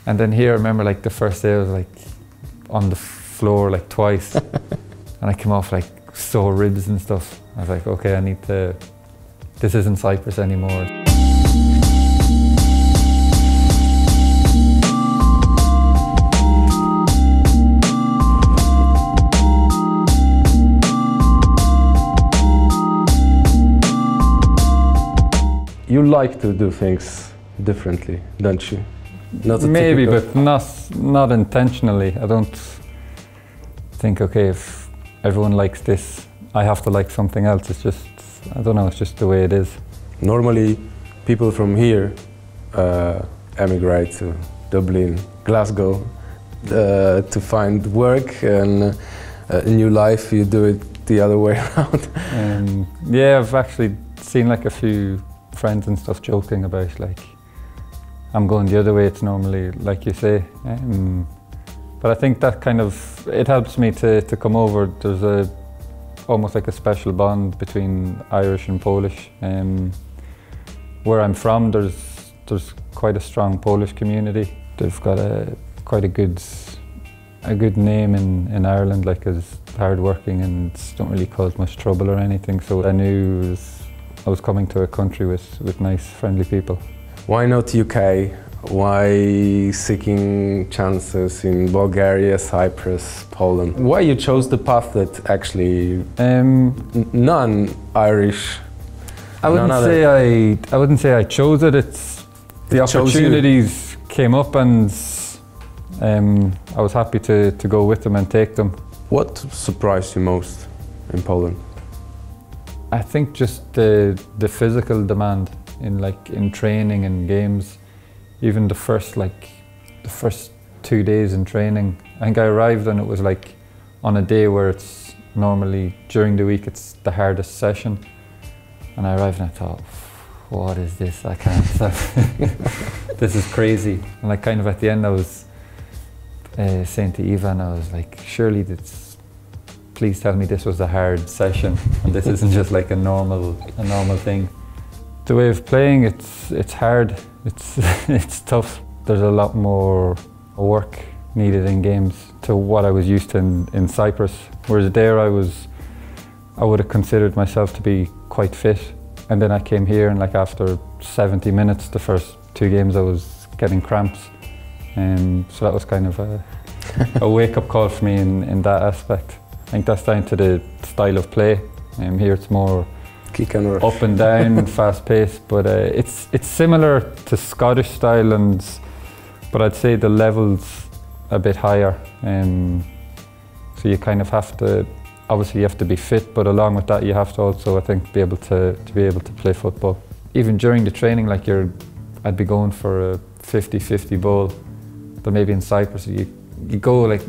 And then here, I remember like the first day I was like on the floor like twice. And I came off like sore ribs and stuff. I was like, okay, I need to, this isn't Cyprus anymore. You like to do things differently, don't you? Maybe, but not intentionally. I don't think, okay, if everyone likes this, I have to like something else. It's just, I don't know, it's just the way it is. Normally, people from here emigrate to Dublin, Glasgow to find work and a new life. You do it the other way around. Yeah, I've actually seen like a few friends and stuff joking about like, I'm going the other way, it's normally like you say. But I think that kind of, it helps me to come over. There's almost like a special bond between Irish and Polish. Where I'm from, there's quite a strong Polish community. They've got quite a good name in Ireland, like as hardworking and don't really cause much trouble or anything. So I knew I was coming to a country with nice, friendly people. Why not UK? Why seeking chances in Bulgaria, Cyprus, Poland? Why you chose the path that actually non-Irish? I wouldn't say I chose it. It's the opportunities came up, and I was happy to go with them and take them. What surprised you most in Poland? I think just the physical demand in training and games. Even the first 2 days in training, I think I arrived and it was like on a day where it's normally during the week it's the hardest session, and I arrived and I thought, what is this? I can't. This is crazy. And like kind of at the end I was saying to Ivan, I was like, surely please tell me this was a hard session and this isn't just like a normal thing. The way of playing, it's hard, it's tough. There's a lot more work needed in games to what I was used to in Cyprus. Whereas there I would have considered myself to be quite fit. And then I came here and like after 70 minutes, the first 2 games I was getting cramps. So that was kind of a wake-up call for me in that aspect. I think that's down to the style of play. Here it's more kick and rush. Up and down, fast paced, but it's similar to Scottish style, but I'd say the level's a bit higher. So you kind of have to, obviously you have to be fit, but along with that you have to also, I think, be able to play football. Even during the training, like I'd be going for a 50-50 ball, but maybe in Cyprus you go like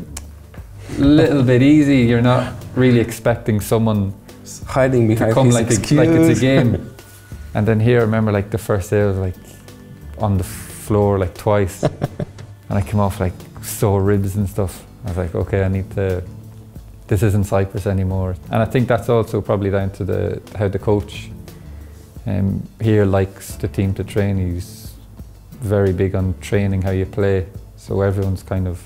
a little bit easy. You're not really expecting someone hiding behind to come his like excuse. it's a game. And then here, I remember like the first day I was like on the floor like twice. And I came off like sore ribs and stuff. I was like, okay, this isn't Cyprus anymore. And I think that's also probably down to how the coach here likes the team to train. He's very big on training how you play. So everyone's 100%.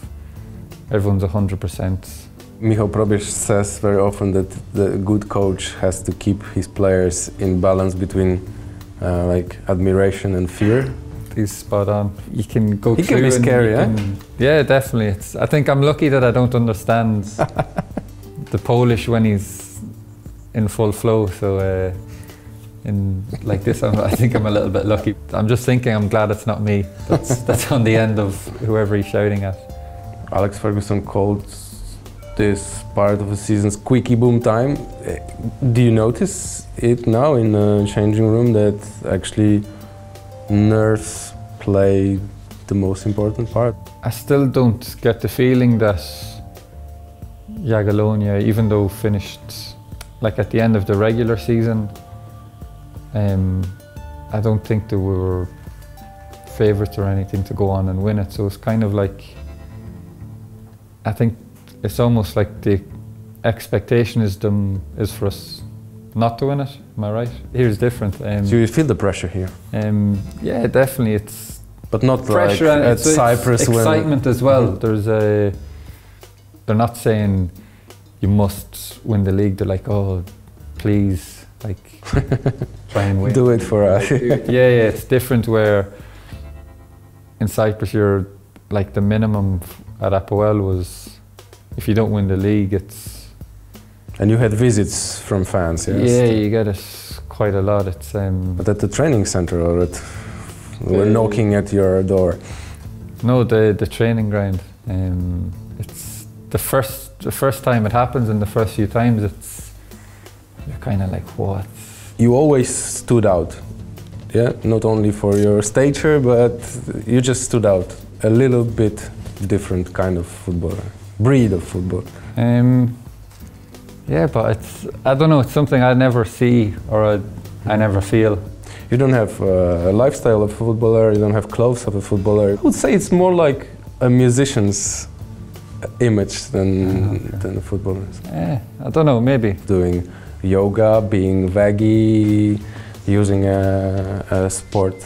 Michał Probierz says very often that the good coach has to keep his players in balance between like admiration and fear. He's spot on. You can go through. He can be scary, yeah? Yeah, definitely. I think I'm lucky that I don't understand the Polish when he's in full flow. So in like this, I think I'm a little bit lucky. I'm just thinking I'm glad it's not me. That's on the end of whoever he's shouting at. Alex Ferguson called this part of the season's quickie boom time. Do you notice it now in the changing room that actually nerves play the most important part? I still don't get the feeling that Jagiellonia, even though finished like at the end of the regular season, I don't think that we were favourites or anything to go on and win it. So it's kind of like, I think it's almost like the expectation is for us not to win it. Am I right? Here's different. So you feel the pressure here? Yeah, definitely. But not pressure like and at Cyprus it's excitement as well. There's a. They're not saying you must win the league. They're like, oh, please, like try and win. Do it for us. Yeah, it's different. Where in Cyprus, you're like the minimum at APOEL was if you don't win the league, it's. And you had visits from fans, yes? Yeah, you get it quite a lot. It's. But at the training center, or at. We're knocking at your door. No, the training ground. It's the first time it happens, and the first few times you're kind of like, what? You always stood out, yeah. Not only for your stature, but you just stood out. A little bit different kind of footballer, breed of football. Yeah, but I don't know. It's something I never see or I never feel. You don't have a lifestyle of a footballer, you don't have clothes of a footballer. I would say it's more like a musician's image than a footballer's. Yeah, I don't know, maybe. Doing yoga, being veggie, using a sport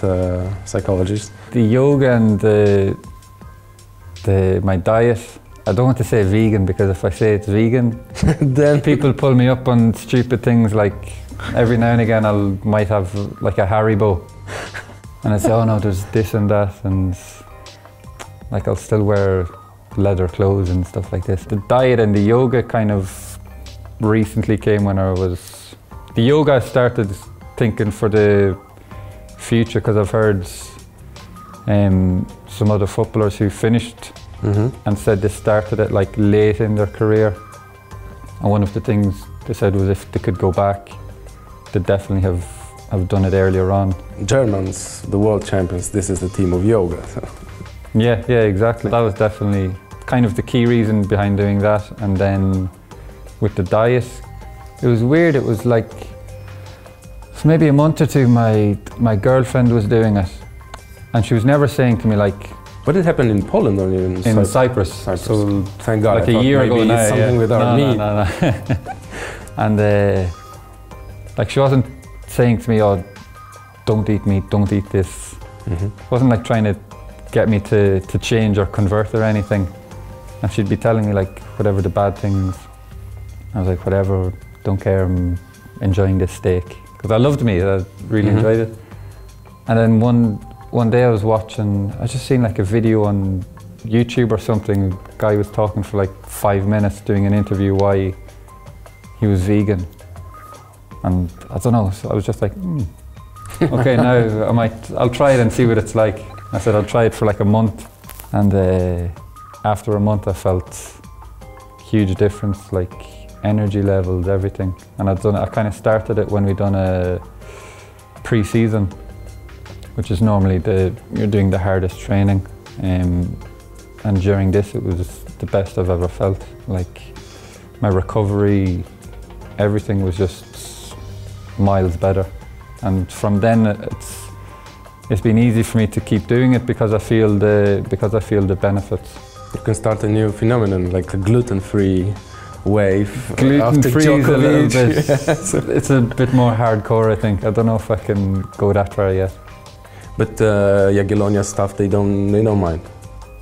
psychologist. The yoga and my diet, I don't want to say vegan because if I say it's vegan, then people pull me up on stupid things like every now and again I might have like a Haribo and I say, oh no, there's this and that, and like I'll still wear leather clothes and stuff like this. The diet and the yoga kind of recently came when the yoga I started thinking for the future because I've heard some other footballers who finished and said they started it like late in their career, and one of the things they said was if they could go back, they'd definitely have done it earlier on. Germans, the world champions, this is the team of yoga. So. Yeah, exactly. That was definitely kind of the key reason behind doing that. And then with the diet, it was weird. It was like, maybe a month or two, my girlfriend was doing it, and she was never saying to me like. But it happened in Poland or in Cyprus. So thank God. Like a year ago now. It's something with our meat. No. And like she wasn't saying to me, oh, don't eat meat, don't eat this. Wasn't like trying to get me to change or convert or anything. And she'd be telling me like whatever the bad things. I was like, whatever, don't care, I'm enjoying this steak. Because I loved meat, I really enjoyed it. And then one day I was just seen like a video on YouTube or something. A guy was talking for like 5 minutes doing an interview why he was vegan. And I don't know, so I was just like, okay, now I'll try it and see what it's like. I said I'll try it for like a month. And after a month I felt huge difference, like energy levels, everything. And I kind of started it when we done a pre-season, which is normally you're doing the hardest training. And during this it was the best I've ever felt. Like my recovery, everything was just miles better. And from then it's been easy for me to keep doing it because I feel the benefits. You can start a new phenomenon like a gluten-free wave. Gluten-free is a little bit, it's a bit more hardcore, I think. I don't know if I can go that far yet. But Jagiellonia stuff, they don't mind.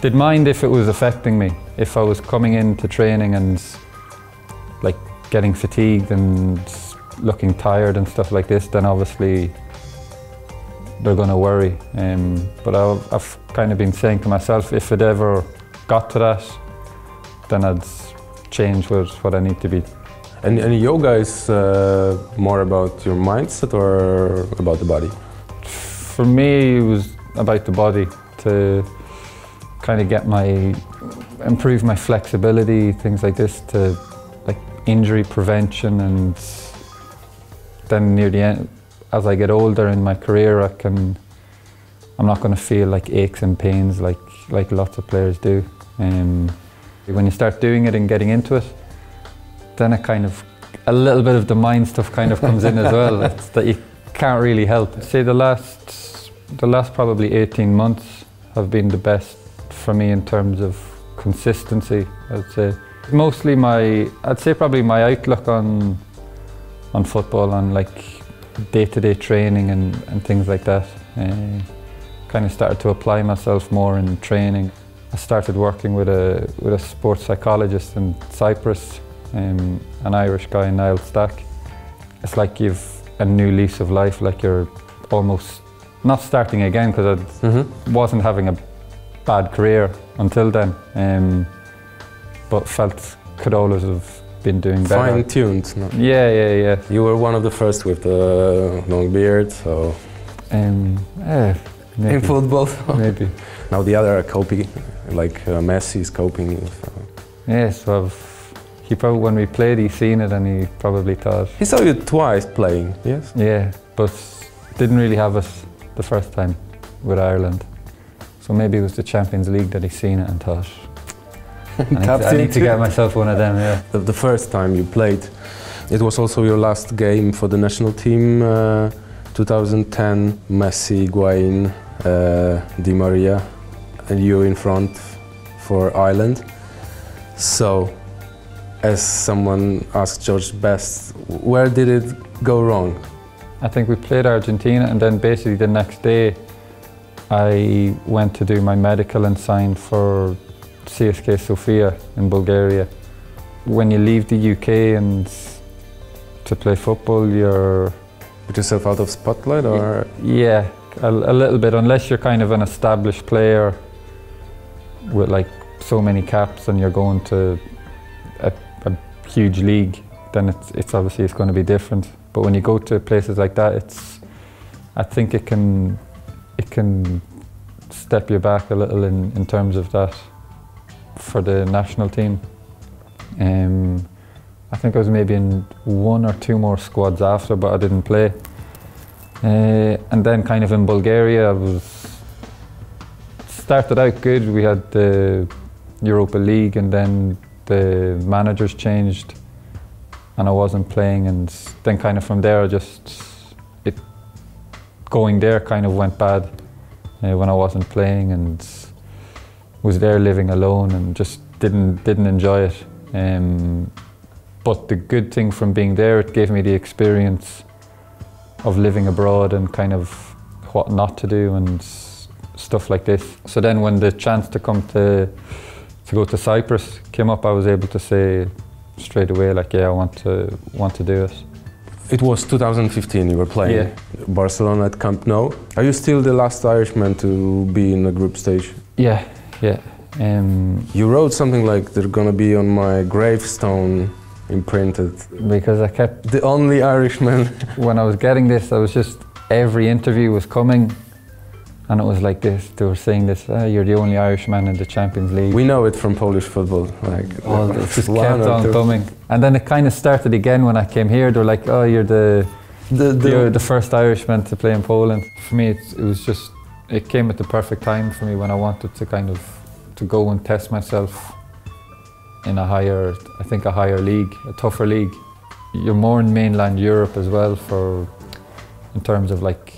They'd mind if it was affecting me. If I was coming into training and like getting fatigued and looking tired and stuff like this, then obviously they're going to worry. But I've kind of been saying to myself, if it ever got to that, then I'd change what I need to be. And yoga is more about your mindset or about the body? For me, it was about the body, to kind of improve my flexibility, things like this, to like injury prevention. And then near the end, as I get older in my career, I'm not going to feel like aches and pains like lots of players do. When you start doing it and getting into it, then a little bit of the mind stuff kind of comes in as well. It's that you can't really help. I'd say the last probably 18 months have been the best for me in terms of consistency, I'd say. Mostly I'd say probably my outlook on football, on like day-to-day training and things like that. kind of started to apply myself more in training. I started working with a sports psychologist in Cyprus, an Irish guy, Niall Stack. It's like you've a new lease of life, like you're almost not starting again, because I wasn't having a bad career until then, but felt could always have been doing better. Fine-tuned. No? Yeah. You were one of the first with the long beard, so... Maybe. In football? Maybe. Now the other are copying, like Messi is copying you. So. Yeah, so he probably, when we played, he seen it and he probably thought... He saw you twice playing, yes? Yeah, but didn't really have us the first time with Ireland. So maybe it was the Champions League that he seen it and thought, I need to get myself one of them, yeah. The first time you played, it was also your last game for the national team, 2010, Messi, Higuain, Di Maria, and you in front for Ireland. So, as someone asked George Best, where did it go wrong? I think we played Argentina, and then basically the next day I went to do my medical and signed for CSK Sofia in Bulgaria. When you leave the UK and to play football, you're... Put yourself out of spotlight, or...? Yeah, a little bit, unless you're kind of an established player with like so many caps and you're going to a huge league, then it's obviously it's going to be different. But when you go to places like that, I think it can step you back a little in terms of that for the national team. I think I was maybe in 1 or 2 more squads after, but I didn't play. And then kind of in Bulgaria, started out good. We had the Europa League, and then the managers changed and I wasn't playing, and then kind of from there going there kind of went bad when I wasn't playing, and was there living alone and just didn't enjoy it. But the good thing from being there, it gave me the experience of living abroad and kind of what not to do and stuff like this. So then when the chance to come to go to Cyprus came up, I was able to say straight away, like, yeah, I want to do it. It was 2015 you were playing Barcelona at Camp Nou. Are you still the last Irishman to be in the group stage? Yeah. You wrote something like, they're gonna be on my gravestone imprinted. Because I kept... The only Irishman. When I was getting this, I was just, every interview was coming and it was like this, they were saying this, you're the only Irishman in the Champions League. We know it from Polish football. Like, it just kept on coming. And then it kind of started again when I came here. They were like, oh, you're the first Irishman to play in Poland. For me, it was just, it came at the perfect time for me when I wanted to kind of to go and test myself in a higher league, a tougher league. You're more in mainland Europe as well in terms of like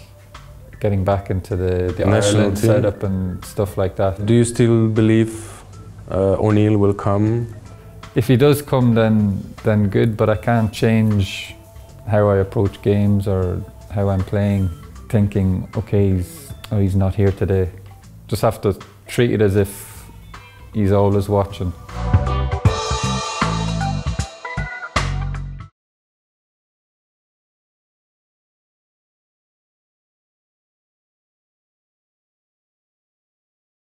getting back into the Ireland setup and stuff like that. Do you still believe O'Neill will come? If he does come, then good, but I can't change how I approach games or how I'm playing, thinking, okay, he's not here today. Just have to treat it as if he's always watching.